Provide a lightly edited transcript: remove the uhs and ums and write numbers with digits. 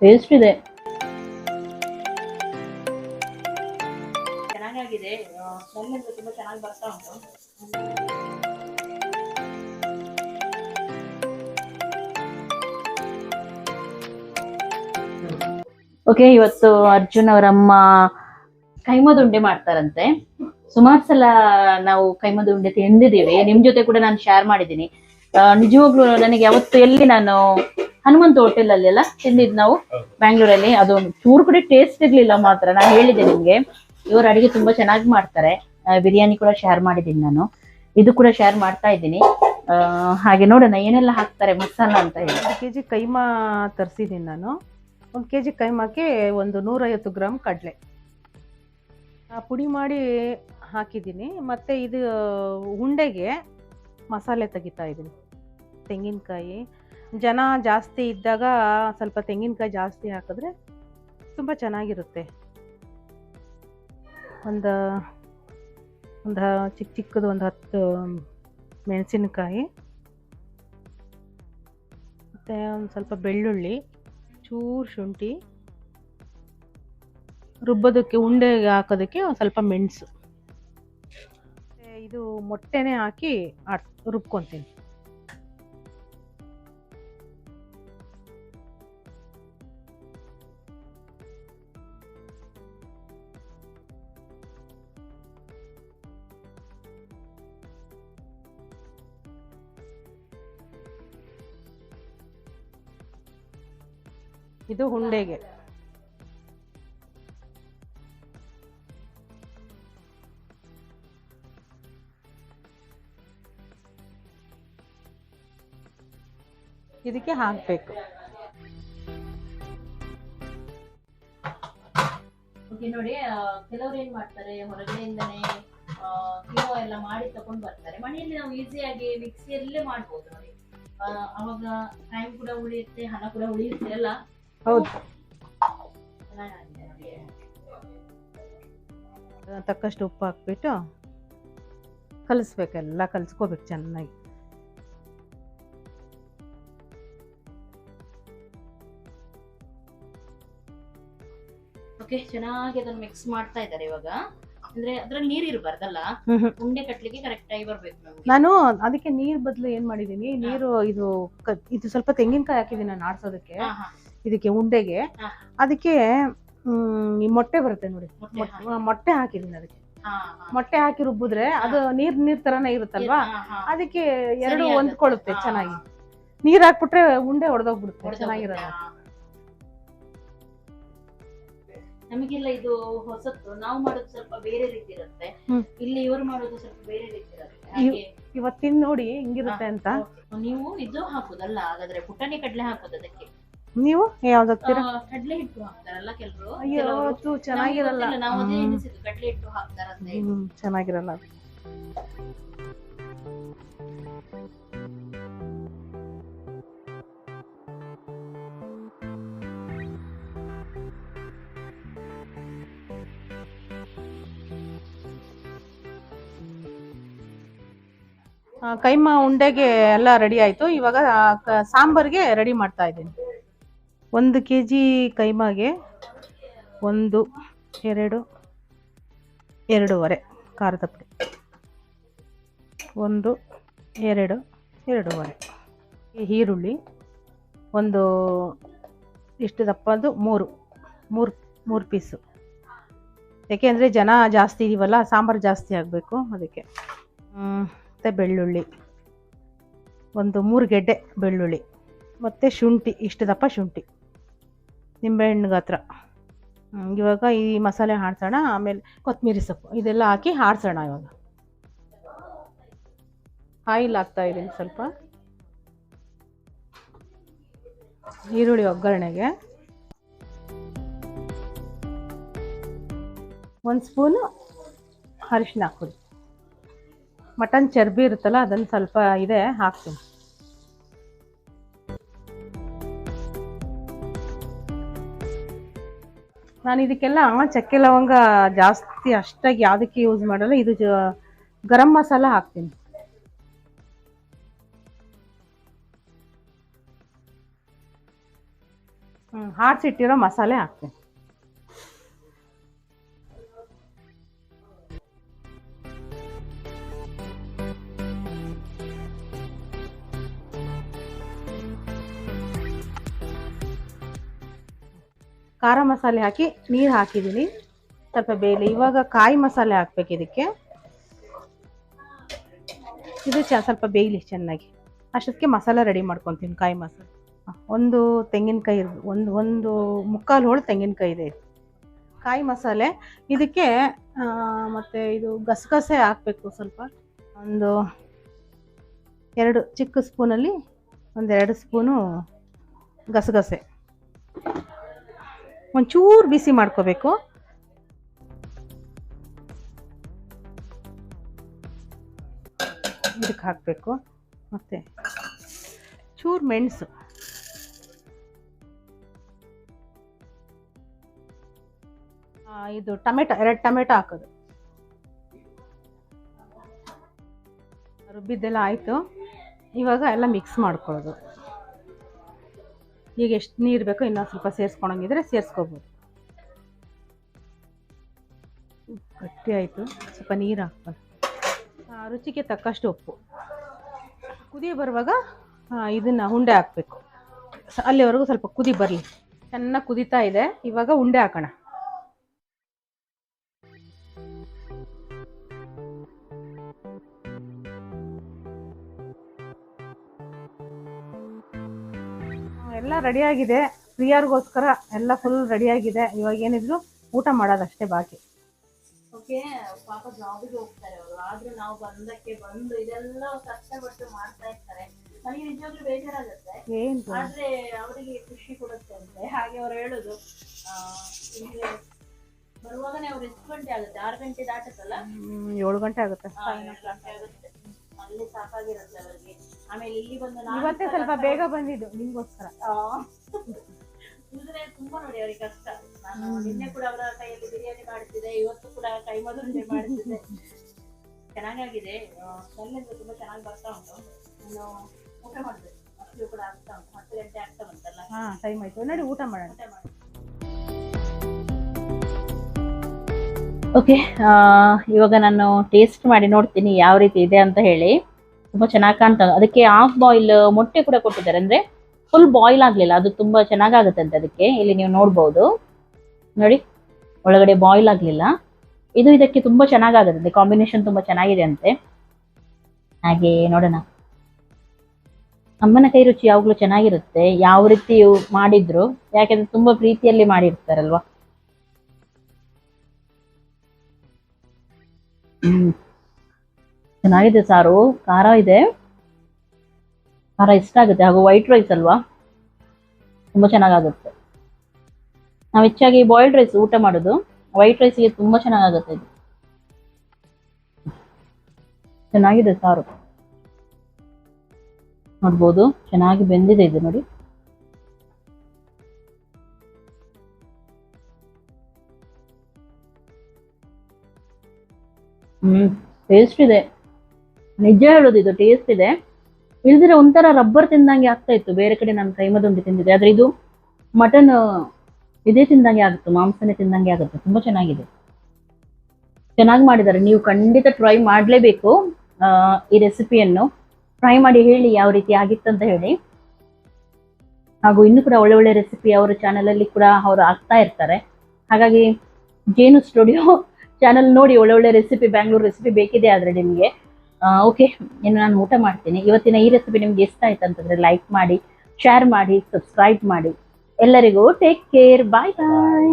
Taste ಇದೆ. ಚೆನ್ನಾಗಿದೆ, smell ತುಂಬಾ ಚೆನ್ನಾಗಿ ಬರ್ತಾ ಉಂಟು. ಓಕೆ, ಇವತ್ತು ಅರ್ಜುನ್ ಅವರಮ್ಮ ಕೈಮದ ಉಂಡೆ ಮಾಡ್ತಾರಂತೆ. ಸುಮಾರು ಸಲ ನಾವು ಕೈಮದ ಉಂಡೆ ತಿಂದಿದ್ದೀವಿ, ನಿಮ್ ಜೊತೆ ಕೂಡ ನಾನು ಶೇರ್ ಮಾಡಿದ್ದೀನಿ. ನಿಜವಾಗ್ಲೂ ನನಗೆ ಯಾವತ್ತು ಎಲ್ಲಿ ನಾನು ಹನುಮಂತ ಹೋಟೆಲ್ ಅಲ್ಲಿ ಎಲ್ಲ ತಿಂದಿದ್ದು ನಾವು ಬ್ಯಾಂಗ್ಳೂರಲ್ಲಿ, ಅದು ಚೂರು ಕೂಡ ಟೇಸ್ಟ್ ಇರ್ಲಿಲ್ಲ ಮಾತ್ರ. ನಾನು ಹೇಳಿದ್ದೆ ನಿಮ್ಗೆ, ಇವರು ಅಡಿಗೆ ತುಂಬಾ ಚೆನ್ನಾಗಿ ಮಾಡ್ತಾರೆ. ಬಿರಿಯಾನಿ ಕೂಡ ಶೇರ್ ಮಾಡಿದ್ದೀನಿ ನಾನು, ಇದು ಕೂಡ ಶೇರ್ ಮಾಡ್ತಾ ಇದ್ದೀನಿ. ಹಾಗೆ ನೋಡೋಣ ಏನೆಲ್ಲ ಹಾಕ್ತಾರೆ ಮಸಾಲ ಅಂತ ಹೇಳಿ. 1 kg ಕೈಮಾ ತರಿಸಿದ್ದೀನಿ ನಾನು. 1 kg ಕೈಮಾಕ್ಕೆ ಒಂದು 150 ಗ್ರಾಮ್ ಕಡಲೆ ಪುಡಿ ಮಾಡಿ ಹಾಕಿದ್ದೀನಿ. ಮತ್ತು ಇದು ಉಂಡೆಗೆ ಮಸಾಲೆ ತೆಗಿತಾ ಇದ್ದೀನಿ. ತೆಂಗಿನಕಾಯಿ, ಜನ ಜಾಸ್ತಿ ಇದ್ದಾಗ ಸ್ವಲ್ಪ ತೆಂಗಿನಕಾಯಿ ಜಾಸ್ತಿ ಹಾಕಿದ್ರೆ ತುಂಬ ಚೆನ್ನಾಗಿರುತ್ತೆ. ಒಂದು ಚಿಕ್ಕ ಚಿಕ್ಕದು ಒಂದು 10 ಮೆಣಸಿನಕಾಯಿ, ಮತ್ತು ಒಂದು ಸ್ವಲ್ಪ ಬೆಳ್ಳುಳ್ಳಿ, ಚೂರು ಶುಂಠಿ, ರುಬ್ಬೋದಕ್ಕೆ ಉಂಡೆಗೆ ಹಾಕೋದಕ್ಕೆ ಒಂದು ಸ್ವಲ್ಪ ಮೆಣಸು, ಇದು ಮೊಟ್ಟೆನೇ ಹಾಕಿ ರುಬ್ಕೊತೀನಿ. ಇದು ಉಂಡೆಗೆ. ಇದಕ್ಕೆ ಹಾಕಬೇಕು. ನೋಡಿ, ಕೆಲವರು ಏನ್ ಮಾಡ್ತಾರೆ, ಹೊರಗಡೆಯಿಂದನೇ ಕೀಮೋ ಎಲ್ಲ ಮಾಡಿ ತಗೊಂಡ್ ಬರ್ತಾರೆ. ಮನೆಯಲ್ಲಿ ನಾವು ಈಸಿಯಾಗಿ ಮಿಕ್ಸಿಯಲ್ಲೇ ಮಾಡ್ಬೋದು ನೋಡಿ. ಅವಾಗ ಟೈಮ್ ಕೂಡ ಉಳಿಯುತ್ತೆ, ಹಣ ಕೂಡ ಉಳಿಯುತ್ತೆ ಅಲ್ಲ. ಹೌದು, ತಕ್ಕಷ್ಟು ಉಪ್ಪು ಹಾಕ್ಬಿಟ್ಟು ಕಲಿಸ್ಬೇಕೆಲ್ಲ, ಕಲಿಸ್ಕೋಬೇಕು ಚೆನ್ನಾಗಿ. ಓಕೆ, ಚೆನ್ನಾಗಿ ಅದನ್ನ ಮಿಕ್ಸ್ ಮಾಡ್ತಾ ಇದ್ದಾರೆ ಇವಾಗ. ಅಂದ್ರೆ ಅದ್ರಲ್ಲಿ ನೀರು ಇರಬಾರ್ದಲ್ಲ, ಉಂಡೆ ಕಟ್ಲಿಕ್ಕೆ ಕರೆಕ್ಟ್ ಆಗಿ ಬರ್ಬೇಕು ನಮ್ಗೆ. ನಾನು ಅದಕ್ಕೆ ನೀರ್ ಬದಲು ಏನ್ ಮಾಡಿದೀನಿ, ನೀರು ಇದು ಸ್ವಲ್ಪ ತೆಂಗಿನಕಾಯಿ ಹಾಕಿದೀನಿ ನಾನು ಆಡ್ಸೋದಕ್ಕೆ, ಇದಕ್ಕೆ ಉಂಡೆಗೆ. ಅದಕ್ಕೆ ಈ ಮೊಟ್ಟೆ ಬರುತ್ತೆ ನೋಡಿ, ಮೊಟ್ಟೆ ಹಾಕಿದೀನಿ. ಅದಕ್ಕೆ ಮೊಟ್ಟೆ ಹಾಕಿ ರುಬ್ಬಿದ್ರೆ ಅದು ನೀರ್ ತರನೇ ಇರುತ್ತಲ್ವಾ, ಅದಕ್ಕೆ ಎರಡು ಹೊಂದ್ಕೊಳ್ಳುತ್ತೆ ಚೆನ್ನಾಗಿ. ನೀರ್ ಹಾಕ್ಬಿಟ್ರೆ ಉಂಡೆ ಹೊಡೆದೋಗ್ಬಿಡುತ್ತೆ, ಚೆನ್ನಾಗಿರಲ್ಲ. ನಮಗೆಲ್ಲ ಇದು ಹೊಸತ್ತು, ನಾವು ಮಾಡೋದು ಸ್ವಲ್ಪ ಬೇರೆ ರೀತಿ ಇರುತ್ತೆ, ಇಲ್ಲಿ ಇವರು ಮಾಡೋದು ಸ್ವಲ್ಪ ಬೇರೆ ರೀತಿ ಇರುತ್ತೆ. ಇವತ್ತಿನ ನೋಡಿ ಹಿಂಗಿರುತ್ತೆ ಅಂತ. ನೀವು ಇದು ಹಾಕುದಲ್ಲ ಹಾಗಾದ್ರೆ, ಪುಟಾಣಿ ಕಡ್ಲೆ ಹಾಕೋದು ಅದಕ್ಕೆ. ನೀವು ಯಾವ್ದು ಹಾಕ್ತೀರಾ? ಕಡ್ಲೆ ಹಿಟ್ಟು ಹಾಕ್ತಾರಲ್ಲ ಕೆಲವರು. ಅಯ್ಯೋ, ಚೆನ್ನಾಗಿರಲ್ಲ. ನಾವು ಅದೇ ಎನಿಸಿದ್ದು, ಕಡ್ಲೆ ಹಿಟ್ಟು ಹಾಕ್ತಾರಂತೆ. ಚೆನ್ನಾಗಿರಲ್ಲ. ಕೈಮಾ ಉಂಡೆಗೆ ಎಲ್ಲ ರೆಡಿ ಆಯ್ತು. ಇವಾಗ ಸಾಂಬಾರ್ಗೆ ರೆಡಿ ಮಾಡ್ತಾ ಇದ್ದೀನಿ. 1 kg ಕೈಮಾಗೆ 1, 2, 2.5 ಖಾರದ ಪುಡಿ, 1, 2, 2.5 ಈರುಳ್ಳಿ, ಒಂದು ಇಷ್ಟು ದಪ್ಪದ್ದು 3 ಪೀಸು. ಯಾಕೆಂದರೆ ಜನ ಜಾಸ್ತಿ ಇದೀವಲ್ಲ, ಸಾಂಬಾರು ಜಾಸ್ತಿ ಆಗಬೇಕು ಅದಕ್ಕೆ. ಮತ್ತು ಬೆಳ್ಳುಳ್ಳಿ, ಒಂದು 3 ಗೆಡ್ಡೆ ಬೆಳ್ಳುಳ್ಳಿ, ಮತ್ತು ಶುಂಠಿ, ಇಷ್ಟು ದಪ್ಪ ಶುಂಠಿ, ನಿಂಬೆಹಣ್ಣು ಗಾತ್ರ. ಇವಾಗ ಈ ಮಸಾಲೆ ಹಾಡ್ಸೋಣ. ಆಮೇಲೆ ಕೊತ್ತಂಬರಿ ಸೊಪ್ಪು ಇದೆಲ್ಲ ಹಾಕಿ ಹಾಡ್ಸೋಣ. ಇವಾಗ ಆಯಿಲ್ ಹಾಕ್ತಾ ಇದ್ದೀನಿ ಸ್ವಲ್ಪ. ಈರುಳ್ಳಿ ಒಗ್ಗರಣೆಗೆ 1 ಸ್ಪೂನು ಅರಿಶಿನ ಹಾಕೋದು. ಮಟನ್ ಚರ್ಬಿ ಇರುತ್ತಲ್ಲ, ಅದನ್ನು ಸ್ವಲ್ಪ ಇದೆ ಹಾಕ್ತೀನಿ. ನಾನು ಇದಕ್ಕೆಲ್ಲ ಚಕ್ಕೆ ಲವಂಗ ಜಾಸ್ತಿ ಅಷ್ಟಾಗಿ ಯಾವುದಕ್ಕೆ ಯೂಸ್ ಮಾಡಲ್ಲ. ಇದು ಗರಂ ಮಸಾಲ ಹಾಕ್ತೀನಿ. ಆರಿಸಿಟ್ಟಿರೋ ಮಸಾಲೆ ಹಾಕ್ತೀನಿ. ಖಾರ ಮಸಾಲೆ ಹಾಕಿ ನೀರು ಹಾಕಿದ್ದೀನಿ, ಸ್ವಲ್ಪ ಬೇಯಲಿ. ಇವಾಗ ಕಾಯಿ ಮಸಾಲೆ ಹಾಕ್ಬೇಕು ಇದಕ್ಕೆ. ಇದು ಸ್ವಲ್ಪ ಬೇಯಲಿ ಚೆನ್ನಾಗಿ. ಅಷ್ಟೊತ್ತಿಗೆ ಮಸಾಲೆ ರೆಡಿ ಮಾಡ್ಕೊತೀನಿ. ಕಾಯಿ ಮಸಾಲೆ ಒಂದು ತೆಂಗಿನಕಾಯಿ, ಒಂದು ಮುಕ್ಕಾಲು ಹೋಳು ತೆಂಗಿನಕಾಯಿ ಇದೆ. ಕಾಯಿ ಮಸಾಲೆ ಇದಕ್ಕೆ ಮತ್ತು ಇದು ಗಸಗಸೆ ಹಾಕಬೇಕು ಸ್ವಲ್ಪ. ಒಂದು 2 ಚಿಕ್ಕ ಸ್ಪೂನಲ್ಲಿ 2 ಸ್ಪೂನು ಗಸಗಸೆ. ಒಂಚೂರು ಬಿಸಿ ಮಾಡ್ಕೋಬೇಕು. ಇದಕ್ಕೆ ಹಾಕಬೇಕು. ಮತ್ತು ಚೂರು ಮೆಣಸು, ಇದು ಟೊಮೆಟೊ, 2 ಟೊಮೆಟೊ ಹಾಕೋದು. ರುಬ್ಬಿದ್ದೆಲ್ಲ ಆಯಿತು. ಇವಾಗ ಎಲ್ಲ ಮಿಕ್ಸ್ ಮಾಡ್ಕೊಳ್ಳೋದು. ಈಗ ಎಷ್ಟು ನೀರು ಬೇಕೋ ಇನ್ನೊಂದು ಸ್ವಲ್ಪ ಸೇರಿಸ್ಕೊಳಂಗಿದ್ರೆ ಸೇರಿಸ್ಕೋಬೋದು. ಗಟ್ಟಿ ಆಯಿತು, ಸ್ವಲ್ಪ ನೀರು ಹಾಕ್ಬೋದು. ರುಚಿಗೆ ತಕ್ಕಷ್ಟು ಉಪ್ಪು. ಕುದಿ ಬರುವಾಗ ಇದನ್ನು ಉಂಡೆ ಹಾಕಬೇಕು. ಅಲ್ಲಿವರೆಗೂ ಸ್ವಲ್ಪ ಕುದಿ ಬರಲಿ. ಚೆನ್ನಾಗಿ ಕುದೀತಾ ಇದೆ. ಇವಾಗ ಉಂಡೆ ಹಾಕೋಣ. ಎಲ್ಲ ರೆಡಿಯಾಗಿದೆ. ಪ್ರಿಯಾರ್ಗೋಸ್ಕರ ಎಲ್ಲ ಫುಲ್ ರೆಡಿಯಾಗಿದೆ. ಇವಾಗ ಏನಿದ್ರು ಊಟ ಮಾಡೋದಷ್ಟೇ ಬಾಕಿ. ಓಕೆ, ಪಾಪ ಜಾಬಿಗೆ ಹೋಗ್ತಾರೆ ಅವರು. ಆದ್ರೂ ನಾವು ಬಂದಕ್ಕೆ ಬಂದು ಇದೆಲ್ಲ ಕಷ್ಟಪಟ್ಟು ಮಾಡ್ತಾ ಇರ್ತಾರೆ. ನನಗೆ ನಿಜವಾಗ್ಲೂ ಬೇಜಾರಾಗುತ್ತೆ. ಆದ್ರೆ ಅವರಿಗೆ ಖುಷಿ ಕೊಡುತ್ತೆ ಅಂತೆ. ಹಾಗೆ ಅವ್ರು ಹೇಳುದು ಇಲ್ಲಿ ಬರುವಾಗನೇ ಅವ್ರು ಎಷ್ಟು ಗಂಟೆ ಆಗುತ್ತೆ? 6 ಗಂಟೆ ದಾಟುತ್ತಲ್ಲ, 7 ಗಂಟೆ ಆಗುತ್ತೆ. 7 ಗಂಟೆ ಆಗುತ್ತೆ. ಅಲ್ಲಿ ಸಾಕಾಗಿರುತ್ತೆ ಅವರಿಗೆ. ಆಮೇಲೆ ಇಲ್ಲಿ ಬಂದು ಇವತ್ತೇ ಸ್ವಲ್ಪ ಬೇಗ ಬಂದಿದ್ದು ನಿಮ್ಗೋಸ್ಕರ. ಇದ್ರೆ ತುಂಬಾ ನೋಡಿ ಅವ್ರಿಗೆ ಕಷ್ಟ. ನಾನು ನಿನ್ನೆ ಕೂಡ ಅವರ ಕೈಯಲ್ಲಿ ಬಿರಿಯಾನಿ ಮಾಡ್ತಿದ್ದೆ, ಇವತ್ತು ಕೂಡ ಕೈ ಮದುವೆ ಮಾಡ್ತಿದ್ದೆ. ಚೆನ್ನಾಗಾಗಿದೆ. ಸ್ಮೆಲ್ ತುಂಬಾ ಚೆನ್ನಾಗಿ ಬರ್ತಾ ಉಂಟು. ನಾನು ಊಟ ಮಾಡ್ಬೇಕು. ಮಕ್ಕಳು ಕೂಡ ಆಗ್ತಾ ಉಂಟು. 10 ಗಂಟೆ ಆಗ್ತಾ ಉಂಟಲ್ಲ. ಟೈಮ್ ಆಯ್ತು. ನೋಡಿ ಊಟ ಮಾಡೋಣ. ಓಕೆ, ಇವಾಗ ನಾನು ಟೇಸ್ಟ್ ಮಾಡಿ ನೋಡ್ತೀನಿ ಯಾವ ರೀತಿ ಇದೆ ಅಂತ ಹೇಳಿ. ತುಂಬಾ ಚೆನ್ನಾಗಿ ಕಾಣ್ತಾ. ಅದಕ್ಕೆ ಹಾಫ್ ಬಾಯ್ಲ್ ಮೊಟ್ಟೆ ಕೂಡ ಕೊಟ್ಟಿದ್ದಾರೆ. ಅಂದ್ರೆ ಫುಲ್ ಬಾಯ್ಲ್ ಆಗ್ಲಿಲ್ಲ. ಅದು ತುಂಬಾ ಚೆನ್ನಾಗಾಗುತ್ತೆ ಅಂತ. ಅದಕ್ಕೆ ಇಲ್ಲಿ ನೀವು ನೋಡ್ಬೋದು ನೋಡಿ, ಒಳಗಡೆ ಬಾಯ್ಲ್ ಆಗ್ಲಿಲ್ಲ. ಇದು ಇದಕ್ಕೆ ತುಂಬಾ ಚೆನ್ನಾಗಾಗುತ್ತೆ. ಕಾಂಬಿನೇಷನ್ ತುಂಬಾ ಚೆನ್ನಾಗಿದೆ ಅಂತೆ. ಹಾಗೆ ನೋಡೋಣ. ಅಮ್ಮನ ಕೈ ರುಚಿ ಯಾವಾಗ್ಲೂ ಚೆನ್ನಾಗಿರುತ್ತೆ, ಯಾವ ರೀತಿ ಮಾಡಿದ್ರು. ಯಾಕೆಂದ್ರೆ ತುಂಬಾ ಪ್ರೀತಿಯಲ್ಲಿ ಮಾಡಿರ್ತಾರಲ್ವಾ. ಚೆನ್ನಾಗಿದೆ ಸಾರು. ಖಾರ ಇದೆ, ಖಾರ ಇಷ್ಟ ಆಗುತ್ತೆ. ಹಾಗೂ ವೈಟ್ ರೈಸ್ ಅಲ್ವಾ, ತುಂಬಾ ಚೆನ್ನಾಗಾಗುತ್ತೆ. ನಾವು ಹೆಚ್ಚಾಗಿ ಬಾಯ್ಲ್ಡ್ ರೈಸ್ ಊಟ ಮಾಡೋದು. ವೈಟ್ ರೈಸ್ಗೆ ತುಂಬಾ ಚೆನ್ನಾಗಾಗುತ್ತೆ ಇದು. ಚೆನ್ನಾಗಿದೆ ಸಾರು. ನೋಡ್ಬೋದು ಚೆನ್ನಾಗಿ ಬೆಂದಿದೆ ಇದು ನೋಡಿ. ಟೇಸ್ಟ್ ಇದೆ. ನಿಜ ಹೇಳೋದು, ಇದು ಟೇಸ್ಟ್ ಇದೆ. ಇಲ್ದಿರ ಒಂಥರ ರಬ್ಬರ್ ತಿಂದಂಗೆ ಆಗ್ತಾ ಇತ್ತು. ಬೇರೆ ಕಡೆ ನಾನು ಕೈಮದುಂಡಿ ತಿಂದಿದ್ದೆ, ಆದ್ರೆ ಇದು ಮಟನ್ ಇದೇ ತಿಂದಂಗೆ ಆಗುತ್ತೆ, ಮಾಂಸನೇ ತಿಂದಂಗೆ ಆಗುತ್ತೆ. ತುಂಬಾ ಚೆನ್ನಾಗಿದೆ, ಚೆನ್ನಾಗಿ ಮಾಡಿದ್ದಾರೆ. ನೀವು ಖಂಡಿತ ಟ್ರೈ ಮಾಡಲೇಬೇಕು ಈ ರೆಸಿಪಿಯನ್ನು. ಟ್ರೈ ಮಾಡಿ ಹೇಳಿ ಯಾವ ರೀತಿ ಆಗಿತ್ತಂತ ಹೇಳಿ. ಹಾಗೂ ಇನ್ನು ಕೂಡ ಒಳ್ಳೆ ಒಳ್ಳೆ ರೆಸಿಪಿ ಅವರ ಚಾನಲ್ ಅಲ್ಲಿ ಕೂಡ ಅವರು ಆಗ್ತಾ ಇರ್ತಾರೆ. ಹಾಗಾಗಿ ಜೇನು ಸ್ಟುಡಿಯೋ ಚಾನಲ್ ನೋಡಿ, ಒಳ್ಳೆ ಒಳ್ಳೆ ರೆಸಿಪಿ, ಬ್ಯಾಂಗ್ಳೂರ್ ರೆಸಿಪಿ ಬೇಕಿದೆ ಆದ್ರೆ ನಿಮಗೆ. ಓಕೆ, ಇನ್ನು ನಾನು ಊಟ ಮಾಡ್ತೀನಿ. ಇವತ್ತಿನ ಈ ರೆಸಿಪಿ ನಿಮ್ಗೆ ಇಷ್ಟ ಆಯ್ತು ಅಂತಂದ್ರೆ ಲೈಕ್ ಮಾಡಿ, ಶೇರ್ ಮಾಡಿ, ಸಬ್ಸ್ಕ್ರೈಬ್ ಮಾಡಿ. ಎಲ್ಲರಿಗೂ ಟೇಕ್ ಕೇರ್. ಬಾಯ್ ಬಾಯ್.